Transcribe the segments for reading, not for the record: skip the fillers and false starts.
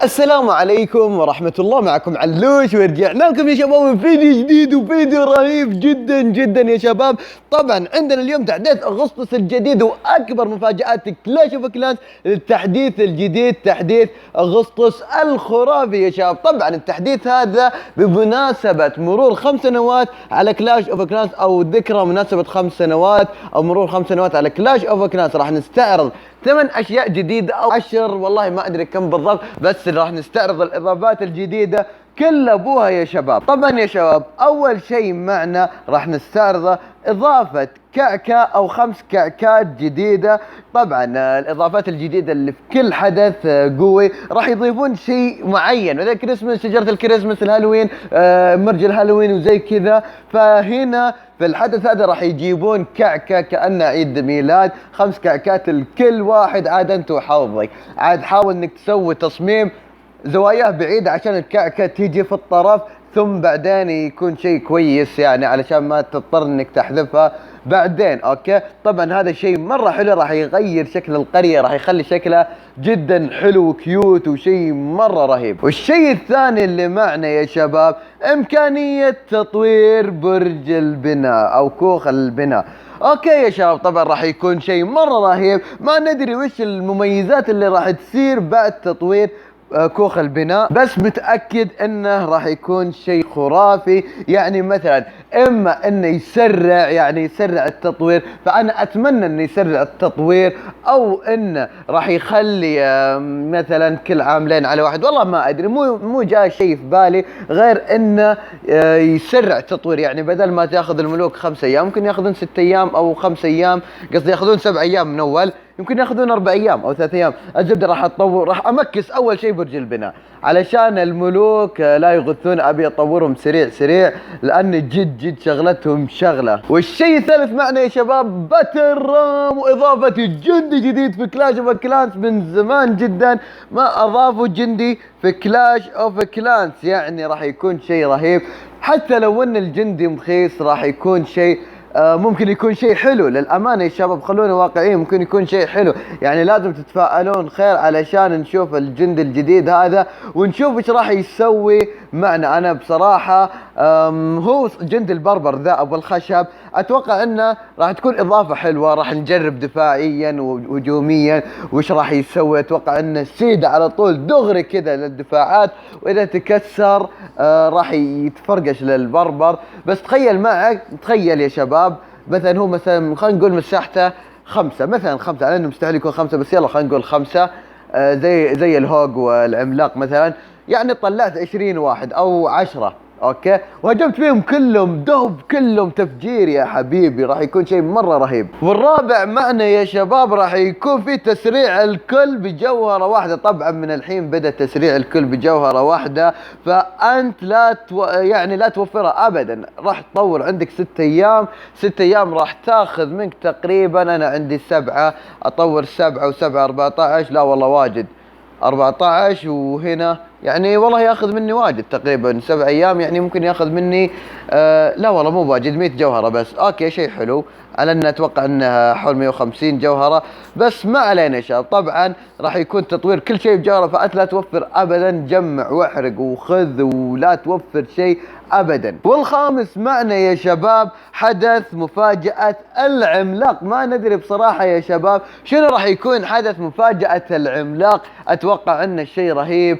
السلام عليكم ورحمة الله، معكم علوش ورجعنا لكم يا شباب بفيديو جديد وفيديو رهيب جدا جدا يا شباب. طبعا عندنا اليوم تحديث اغسطس الجديد واكبر مفاجآت كلاش اوف كلانس. التحديث الجديد تحديث اغسطس الخرافي يا شباب. طبعا التحديث هذا بمناسبة مرور 5 سنوات على كلاش اوف كلانس، او ذكرى مناسبة 5 سنوات او مرور 5 سنوات على كلاش اوف كلانس. راح نستعرض 8 اشياء جديده او 10، والله ما ادري كم بالضبط، بس راح نستعرض الاضافات الجديده كل ابوها يا شباب. طبعا يا شباب اول شيء معنا راح نستعرضه اضافه كعكه او 5 كعكات جديده. طبعا الاضافات الجديده اللي في كل حدث قوي راح يضيفون شيء معين، مثل كريسماس، شجره الكريسماس، الهالوين، مرج الهالوين وزي كذا. فهنا في الحدث هذا راح يجيبون كعكه كانه عيد ميلاد، 5 كعكات لكل واحد. عاد انت وحظك، عاد حاول انك تسوي تصميم زواياه بعيدة عشان الكعكة تيجي في الطرف، ثم بعدين يكون شيء كويس يعني علشان ما تضطر انك تحذفها بعدين. اوكي، طبعا هذا شيء مرة حلو، راح يغير شكل القرية، راح يخلي شكلها جدا حلو وكيوت وشيء مرة رهيب. والشيء الثاني اللي معنا يا شباب امكانية تطوير برج البناء او كوخ البناء. اوكي يا شباب، طبعا راح يكون شيء مرة رهيب. ما ندري وش المميزات اللي راح تصير بعد تطوير كوخ البناء، بس متأكد انه راح يكون شيء خرافي. يعني مثلا اما انه يسرع، يعني يسرع التطوير، فانا اتمنى انه يسرع التطوير، او انه راح يخلي مثلا كل عاملين على واحد. والله ما ادري، مو جاء شيء في بالي غير انه يسرع التطوير. يعني بدل ما تاخذ الملوك 5 ايام ممكن ياخذون 6 ايام او 5 ايام، قصدي ياخذون 7 ايام من اول، يمكن ياخذون 4 ايام او 3 ايام. الزبده راح اطور، راح امكس اول شيء برج البناء علشان الملوك لا يغثون، ابي اطورهم سريع سريع لان جد شغلتهم شغله. والشيء الثالث معنا يا شباب باتل رام، واضافه جندي جديد في كلاش اوف كلانس. من زمان جدا ما اضافوا جندي في كلاش اوف كلانس، يعني راح يكون شيء رهيب. حتى لو ان الجندي مخيس راح يكون شيء ممكن يكون شيء حلو للأمانة يا شباب. خلونا واقعيين، ممكن يكون شيء حلو. يعني لازم تتفائلون خير علشان نشوف الجند الجديد هذا ونشوف ايش راح يسوي معنا. انا بصراحة هو جند البربر ذا ابو الخشب، اتوقع انه راح تكون اضافة حلوة. راح نجرب دفاعيا وهجوميا وش راح يسوي. اتوقع انه سيدة على طول دغري كذا للدفاعات، واذا تكسر راح يتفرقش للبربر. بس تخيل معك، تخيل يا شباب مثلا هو مثلا خلينا نقول مساحته 5 مثلا، 5 على انه مستحيل يكون 5، بس يلا خلينا نقول 5. زي الهوج والعملاق مثلا، يعني طلعت 20 واحد او 10، اوكي، وهجمت فيهم كلهم دهب، كلهم تفجير يا حبيبي. راح يكون شيء مره رهيب. والرابع معنا يا شباب راح يكون في تسريع الكل بجوهره واحده. طبعا من الحين بدا تسريع الكل بجوهره واحده، فانت يعني لا توفرها ابدا. راح تطور عندك 6 ايام، 6 ايام راح تاخذ منك تقريبا، انا عندي 7، اطور 7 و7 14، لا والله واجد 14، وهنا يعني والله ياخذ مني واجد تقريبا 7 ايام، يعني ممكن ياخذ مني لا والله مو واجد 100 جوهره بس. اوكي شيء حلو، على ان اتوقع انها حول 150 جوهره، بس ما علينا يا شباب. طبعا راح يكون تطوير كل شيء بجوهره، فانت لا توفر ابدا، جمع واحرق وخذ ولا توفر شيء ابدا. والخامس معنا يا شباب حدث مفاجأة العملاق. ما ندري بصراحة يا شباب شنو راح يكون حدث مفاجأة العملاق. اتوقع انه شيء رهيب،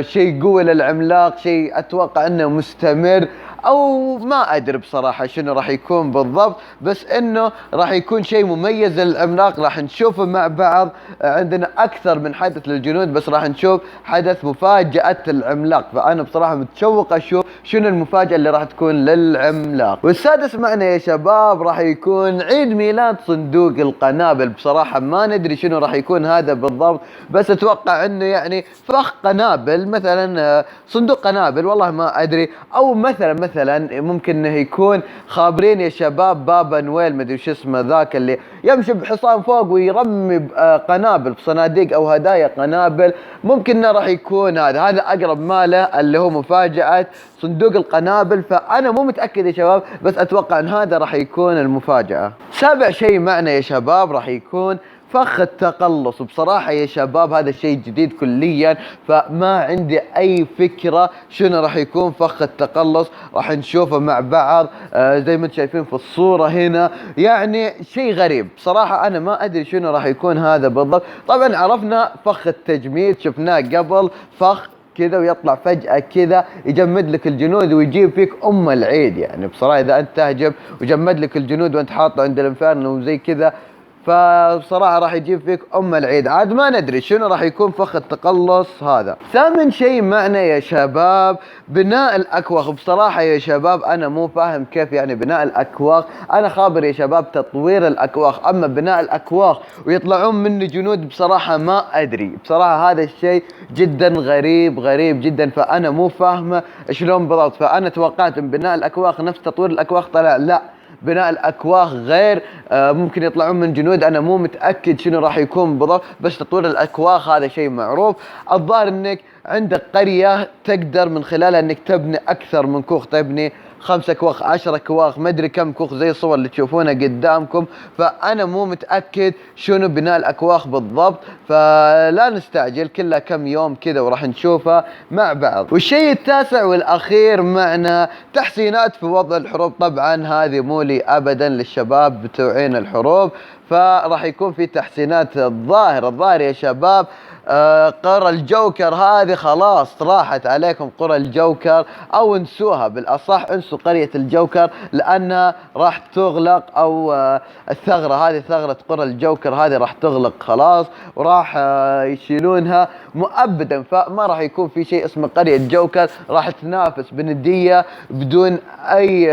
شيء قوي للعملاق، شيء اتوقع انه مستمر، او ما ادري بصراحة شنو راح يكون بالضبط، بس انه راح يكون شيء مميز للعملاق. راح نشوفه مع بعض. عندنا اكثر من حدث للجنود، بس راح نشوف حدث مفاجأة العملاق، فانا بصراحة متشوق اشوف شنو المفاجأة اللي راح تكون للعملاق. والسادس معنا يا شباب راح يكون عيد ميلاد صندوق القنابل. بصراحة ما ندري شنو راح يكون هذا بالضبط، بس اتوقع انه يعني فخ قنابل مثلا، صندوق قنابل، والله ما ادري. او مثلا ممكن انه يكون خابرين يا شباب بابا نويل، مدري وش اسمه ذاك اللي يمشي بحصان فوق ويرمي قنابل بصناديق او هدايا قنابل. ممكن انه راح يكون هذا اقرب ماله اللي هو مفاجأة صندوق القنابل. فانا مو متأكد يا شباب، بس اتوقع ان هذا راح يكون المفاجأة. سابع شيء معنا يا شباب راح يكون فخ التقلص. وبصراحة يا شباب هذا شيء جديد كليا، فما عندي أي فكرة شنو راح يكون فخ التقلص. راح نشوفه مع بعض. زي ما انتم شايفين في الصورة هنا، يعني شيء غريب بصراحة. أنا ما أدري شنو راح يكون هذا بالضبط. طبعا عرفنا فخ التجميد، شفناه قبل، فخ كذا ويطلع فجأة كذا يجمد لك الجنود ويجيب فيك العيد. يعني بصراحة إذا أنت تهجم وجمد لك الجنود وأنت حاطه عند الانفيرنو وزي كذا، فبصراحة راح يجيب فيك العيد. عاد ما ندري شنو راح يكون فخ التقلص هذا. ثامن شيء معنا يا شباب بناء الأكواخ. بصراحة يا شباب أنا مو فاهم كيف يعني بناء الأكواخ. أنا خابر يا شباب تطوير الأكواخ، أما بناء الأكواخ ويطلعون منه جنود بصراحة ما أدري. بصراحة هذا الشيء جدا غريب جدا، فأنا مو فاهمه شلون بالضبط. فأنا توقعت من بناء الأكواخ نفس تطوير الأكواخ، طلع لا، بناء الأكواخ غير. ممكن يطلعون من جنود، أنا مو متأكد شنو راح يكون بالضبط، بس تطوير الأكواخ هذا شيء معروف. الظاهر إنك عندك قرية تقدر من خلالها إنك تبني أكثر من كوخ، تبني 5 كواخ 10 كواخ ما ادري كم كوخ زي الصور اللي تشوفونها قدامكم. فانا مو متاكد شنو بناء الاكواخ بالضبط، فلا نستعجل، كلها كم يوم كذا وراح نشوفها مع بعض. والشيء التاسع والاخير معنا تحسينات في وضع الحروب. طبعا هذه مو لي ابدا، للشباب بتوعين الحروب، فراح يكون في تحسينات. الظاهر يا شباب قرى الجوكر هذه خلاص راحت عليكم. قرى الجوكر او انسوها، بالاصح انسوا قرية الجوكر لانها راح تغلق، او الثغرة هذه، ثغرة قرى الجوكر هذه راح تغلق خلاص، وراح يشيلونها مؤبدا. فما راح يكون في شيء اسمه قرية جوكر، راح تنافس بندية بدون اي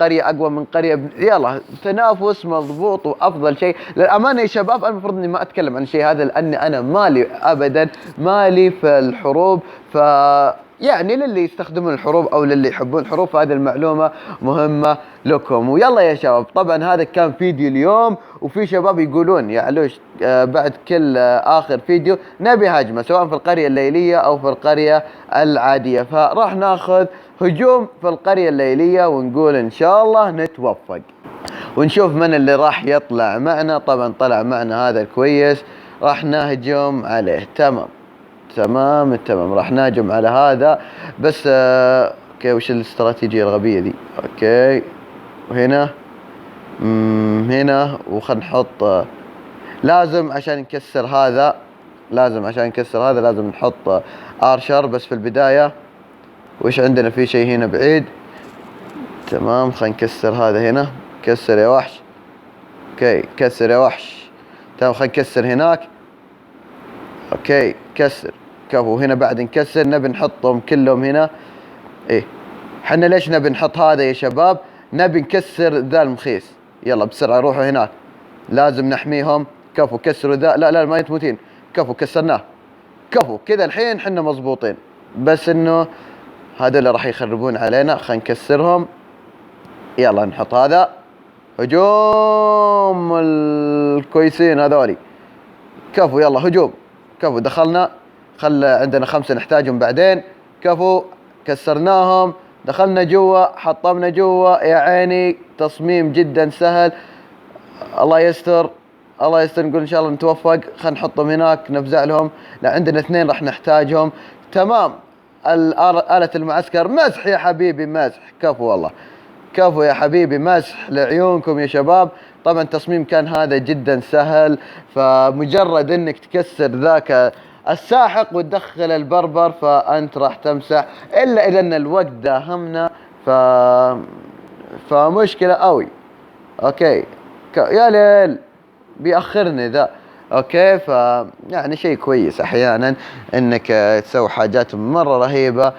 قرية اقوى من قرية يلا تنافس مضبوط وافضل شيء. للامانة يا شباب انا المفروض اني ما اتكلم عن الشيء هذا، لاني انا مالي ابدا مالي في الحروب. يعني للي يستخدمون الحروب او للي يحبون الحروب، فهذه المعلومة مهمة لكم. ويلا يا شباب، طبعا هذا كان فيديو اليوم. وفي شباب يقولون يا علوش بعد كل اخر فيديو نبي هجمة، سواء في القرية الليلية او في القرية العادية. فراح ناخذ هجوم في القرية الليلية ونقول ان شاء الله نتوفق، ونشوف من اللي راح يطلع معنا. طبعا طلع معنا هذا الكويس، راح نهجم عليه. تمام راح نهجم على هذا. بس اوكي، وش الاستراتيجية الغبية دي؟ اوكي، وهنا هنا، وخلنا نحط لازم عشان نكسر هذا، لازم نحط ارشر. بس في البداية وش عندنا؟ في شيء هنا بعيد. تمام، خلينا نكسر هذا هنا. كسر يا وحش. اوكي كسر يا وحش. تمام، خلينا نكسر هناك. اوكي كسر، كفو. هنا بعد نكسر، نبي نحطهم كلهم هنا. ايه، حنا ليش نبي نحط هذا يا شباب؟ نبي نكسر ذا المخيس. يلا بسرعة روحوا هناك، لازم نحميهم. كفو، كسروا ذا. لا ما يتموتين. كفو، كسرناه. كفو كذا، الحين حنا مضبوطين. بس انه هذول راح يخربون علينا. خلينا نكسرهم. يلا نحط هذا. هجوم الكويسين هذولي. كفو، يلا هجوم. كفو، دخلنا. عندنا 5 نحتاجهم بعدين. كفو، كسرناهم. دخلنا جوا، حطمنا جوا. يا عيني، تصميم جدا سهل. الله يستر. نقول ان شاء الله نتوفق. خلينا نحطهم هناك، نفزع لهم. لا، عندنا 2 راح نحتاجهم. تمام. آلة المعسكر، مسح يا حبيبي، مسح. كفو والله، كفو يا حبيبي، مسح لعيونكم يا شباب. طبعا التصميم كان هذا جدا سهل، فمجرد انك تكسر ذاك الساحق وتدخل البربر فانت راح تمسح. الا اذا ان الوقت داهمنا، فمشكلة قوي. اوكي، يا ليل بيأخرني ذا. اوكي، يعني شيء كويس احيانا انك تسوي حاجات مرة رهيبة.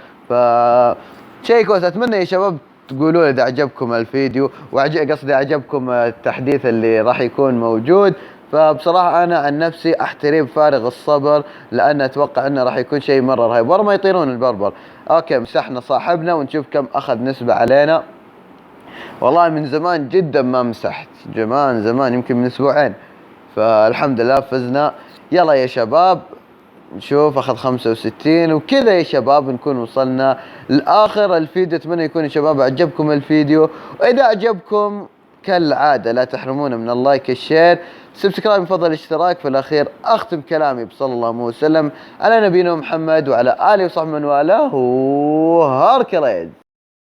شيء كويس. اتمنى يا شباب تقولوا لي اذا عجبكم الفيديو، قصدي عجبكم التحديث اللي راح يكون موجود. فبصراحة انا عن نفسي احترم فارغ الصبر، لان اتوقع انه راح يكون شيء مرة رهيب. ورا ما يطيرون البربر. اوكي، مسحنا صاحبنا ونشوف كم اخذ نسبة علينا. والله من زمان جدا ما مسحت، زمان يمكن من اسبوعين. فالحمد لله فزنا. يلا يا شباب نشوف، اخذ 65 وكذا يا شباب نكون وصلنا لاخر الفيديو. اتمنى يكون يا شباب عجبكم الفيديو، واذا عجبكم كالعادة لا تحرمونا من اللايك الشير سبسكرايب، بفضل الاشتراك. في الأخير أختم كلامي بصلى الله وسلم على نبينا محمد وعلى آله وصحبه من والاه، وهاركليز.